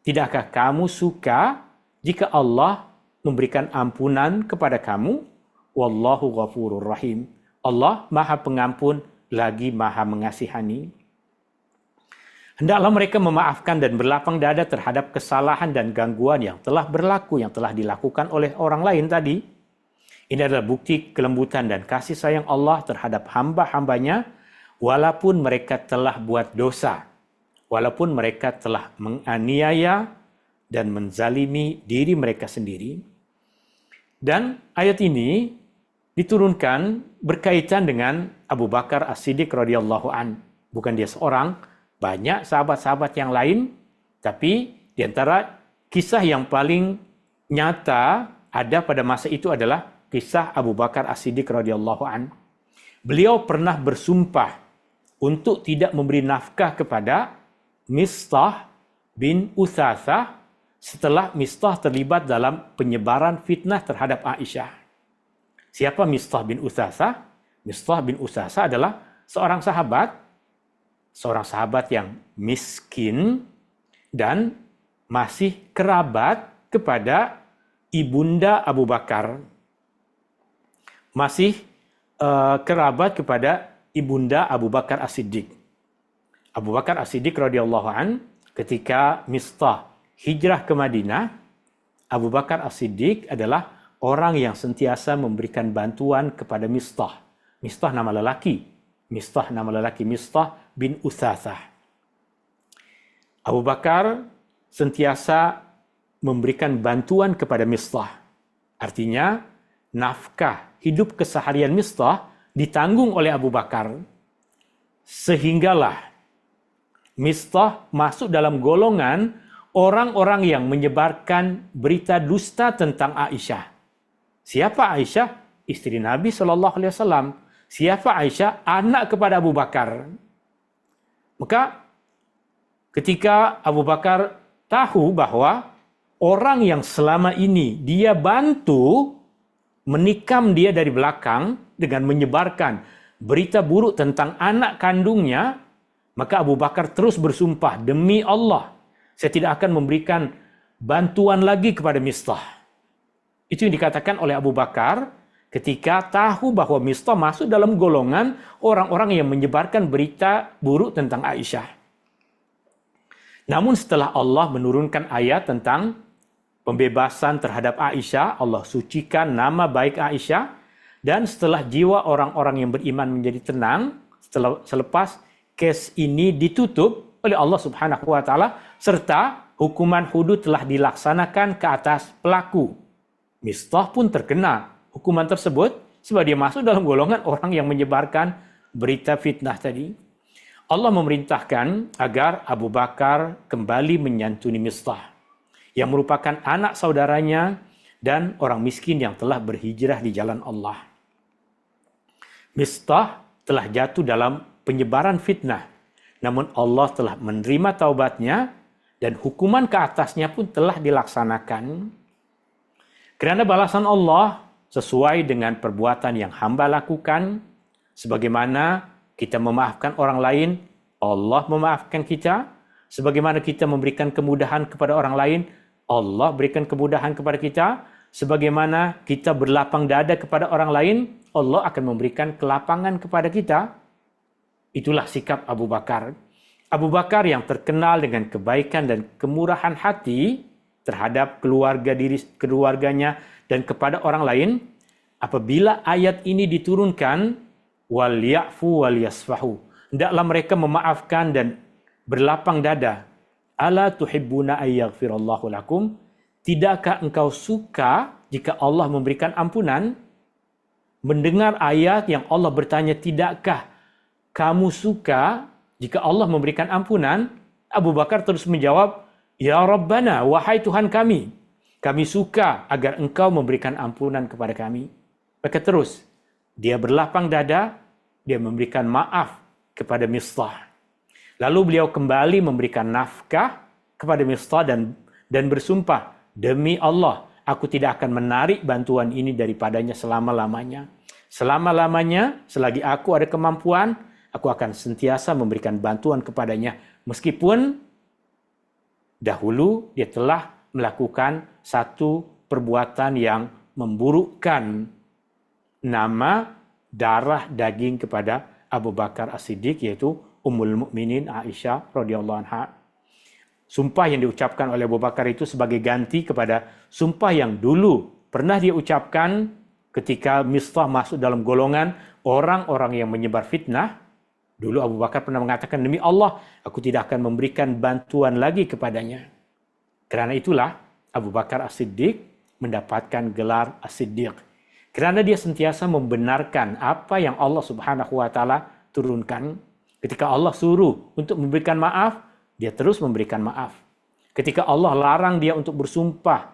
Tidakkah kamu suka jika Allah memberikan ampunan kepada kamu? Wallahu ghafurur rahim. Allah Maha Pengampun lagi Maha Mengasihani. Hendaklah mereka memaafkan dan berlapang dada terhadap kesalahan dan gangguan yang telah berlaku, yang telah dilakukan oleh orang lain tadi. Ini adalah bukti kelembutan dan kasih sayang Allah terhadap hamba-hambanya, walaupun mereka telah buat dosa, walaupun mereka telah menganiaya dan menzalimi diri mereka sendiri. Dan ayat ini diturunkan berkaitan dengan Abu Bakar As-Siddiq radhiyallahu an. Bukan dia seorang, banyak sahabat-sahabat yang lain, tapi di antara kisah yang paling nyata ada pada masa itu adalah kisah Abu Bakar As-Siddiq radhiyallahu an. Beliau pernah bersumpah untuk tidak memberi nafkah kepada Mistah bin Utsatsah setelah Mistah terlibat dalam penyebaran fitnah terhadap Aisyah. Siapa Mistah bin Utsatsah? Mistah bin Utsatsah adalah seorang sahabat yang miskin dan masih kerabat kepada ibunda Abu Bakar. Kerabat kepada ibunda Abu Bakar As-Siddiq. Abu Bakar As-Siddiq radhiyallahu an, ketika Mistah hijrah ke Madinah, Abu Bakar As-Siddiq adalah orang yang sentiasa memberikan bantuan kepada Mistah. Mistah nama lelaki. Mistah bin Utsatsah. Abu Bakar sentiasa memberikan bantuan kepada Mistah. Artinya, nafkah hidup keseharian Mistah ditanggung oleh Abu Bakar. Sehinggalah Mistah masuk dalam golongan orang-orang yang menyebarkan berita dusta tentang Aisyah. Siapa Aisyah? Istri Nabi SAW. Siapa Aisyah? Anak kepada Abu Bakar. Maka ketika Abu Bakar tahu bahwa orang yang selama ini dia bantu menikam dia dari belakang dengan menyebarkan berita buruk tentang anak kandungnya, maka Abu Bakar terus bersumpah, demi Allah, saya tidak akan memberikan bantuan lagi kepada Mistah. Itu yang dikatakan oleh Abu Bakar ketika tahu bahwa Mistah masuk dalam golongan orang-orang yang menyebarkan berita buruk tentang Aisyah. Namun setelah Allah menurunkan ayat tentang pembebasan terhadap Aisyah, Allah sucikan nama baik Aisyah, dan setelah jiwa orang-orang yang beriman menjadi tenang, selepas kes ini ditutup oleh Allah Subhanahu wa taala, serta hukuman hudud telah dilaksanakan ke atas pelaku. Mistah pun terkena hukuman tersebut sebab dia masuk dalam golongan orang yang menyebarkan berita fitnah tadi. Allah memerintahkan agar Abu Bakar kembali menyantuni Mistah, yang merupakan anak saudaranya dan orang miskin yang telah berhijrah di jalan Allah. Mistah telah jatuh dalam penyebaran fitnah, namun Allah telah menerima taubatnya dan hukuman ke atasnya pun telah dilaksanakan. Kerana balasan Allah sesuai dengan perbuatan yang hamba lakukan, sebagaimana kita memaafkan orang lain, Allah memaafkan kita. Sebagaimana kita memberikan kemudahan kepada orang lain, Allah berikan kemudahan kepada kita. Sebagaimana kita berlapang dada kepada orang lain, Allah akan memberikan kelapangan kepada kita. Itulah sikap Abu Bakar. Abu Bakar yang terkenal dengan kebaikan dan kemurahan hati terhadap keluarganya dan kepada orang lain, apabila ayat ini diturunkan, wal ya'fu wal yasfahu, hendaklah mereka memaafkan dan berlapang dada. Ala tuhibbuna ayyaghfirallahu lakum? Tidakkah engkau suka jika Allah memberikan ampunan? Mendengar ayat yang Allah bertanya, tidakkah kamu suka Jika Allah memberikan ampunan, Abu Bakar terus menjawab, "Ya Rabbana, wahai Tuhan kami suka agar engkau memberikan ampunan kepada kami." Maka terus, dia berlapang dada, dia memberikan maaf kepada Mistah. Lalu beliau kembali memberikan nafkah kepada Mistah dan bersumpah, "Demi Allah, aku tidak akan menarik bantuan ini daripadanya selama-lamanya. Selama-lamanya, selagi aku ada kemampuan, aku akan sentiasa memberikan bantuan kepadanya. Meskipun dahulu dia telah melakukan satu perbuatan yang memburukkan nama, darah, daging kepada Abu Bakar As-Siddiq, yaitu Ummul Mukminin Aisyah radhiyallahu anha." Sumpah yang diucapkan oleh Abu Bakar itu sebagai ganti kepada sumpah yang dulu pernah dia ucapkan ketika Mistah masuk dalam golongan orang-orang yang menyebar fitnah. Dulu Abu Bakar pernah mengatakan, "Demi Allah, aku tidak akan memberikan bantuan lagi kepadanya." Karena itulah Abu Bakar As-Siddiq mendapatkan gelar As-Siddiq. Karena dia sentiasa membenarkan apa yang Allah Subhanahu wa taala turunkan. Ketika Allah suruh untuk memberikan maaf, dia terus memberikan maaf. Ketika Allah larang dia untuk bersumpah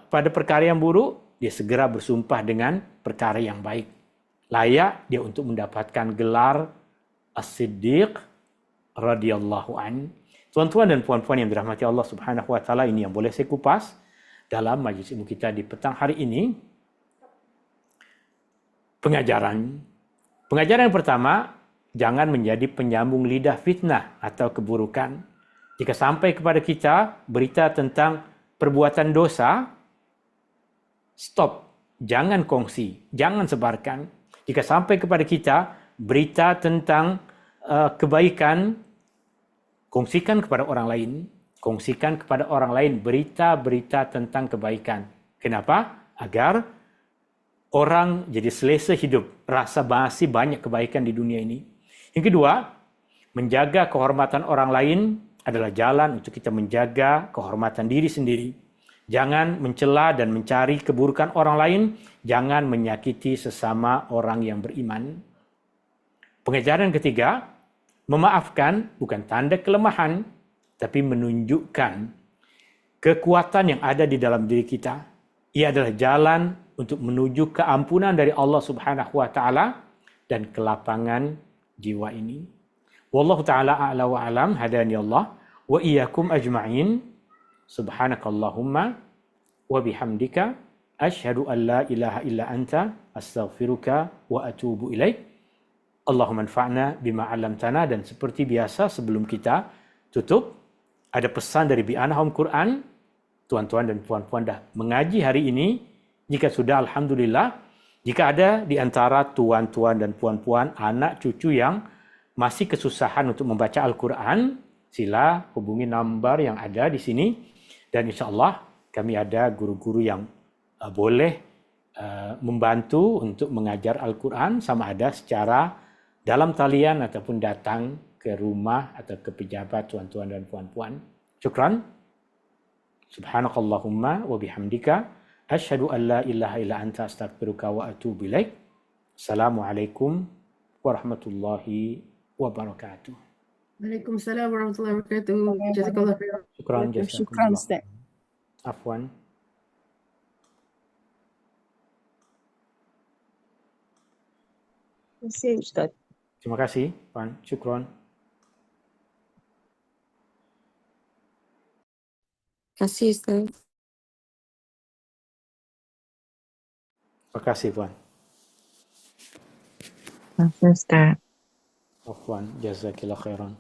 pada perkara yang buruk, dia segera bersumpah dengan perkara yang baik. Layak dia untuk mendapatkan gelar As-Siddiq radhiyallahu an. Tuan-tuan dan puan-puan yang dirahmati Allah Subhanahu wa taala, ini yang boleh saya kupas dalam majlis ilmu kita di petang hari ini. Pengajaran yang pertama, jangan menjadi penyambung lidah fitnah atau keburukan. Jika sampai kepada kita berita tentang perbuatan dosa, stop, jangan kongsi, jangan sebarkan. Jika sampai kepada kita berita tentang kebaikan, kongsikan kepada orang lain. Kongsikan kepada orang lain berita-berita tentang kebaikan. Kenapa? Agar orang jadi selesa hidup, rasa masih banyak kebaikan di dunia ini. Yang kedua, menjaga kehormatan orang lain adalah jalan untuk kita menjaga kehormatan diri sendiri. Jangan mencela dan mencari keburukan orang lain. Jangan menyakiti sesama orang yang beriman. Pengajaran ketiga, memaafkan bukan tanda kelemahan, tapi menunjukkan kekuatan yang ada di dalam diri kita. Ia adalah jalan untuk menuju keampunan dari Allah Subhanahu wa taala dan kelapangan jiwa ini. Wallahu taala a'la wa alam, hadani Allah wa iyyakum ajma'in. Subhanakallahumma wa bihamdika asyhadu an la ilaha illa anta astaghfiruka wa atubu ilaik. Allahumma anfa'na bima 'allamtana. Dan seperti biasa sebelum kita tutup, ada pesan dari Bi'ana Home Quran. Tuan-tuan dan puan-puan dah mengaji hari ini. Jika sudah, alhamdulillah. Jika ada di antara tuan-tuan dan puan-puan, anak cucu yang masih kesusahan untuk membaca Al-Quran, sila hubungi nomor yang ada di sini. Dan insya Allah kami ada guru-guru yang boleh membantu untuk mengajar Al-Quran, sama ada secara dalam talian ataupun datang ke rumah atau ke pejabat tuan-tuan dan puan-puan. Syukran. Subhanakallahumma wa bihamdika asyhadu an la ilaha illa anta astaghfiruka wa atubu ilaik. Assalamualaikum warahmatullahi wabarakatuh. Waalaikumsalam warahmatullahi wabarakatuh. Jazakallah khairan. Syukran, Syukran, jazakumullah. Ustaz. Afwan. Terima kasih, Ustaz. Terima kasih, Puan. Syukran. Kasih, Ustaz. Terima kasih, Puan. Terima kasih, Ustaz. Afwan, jazakillah khairan.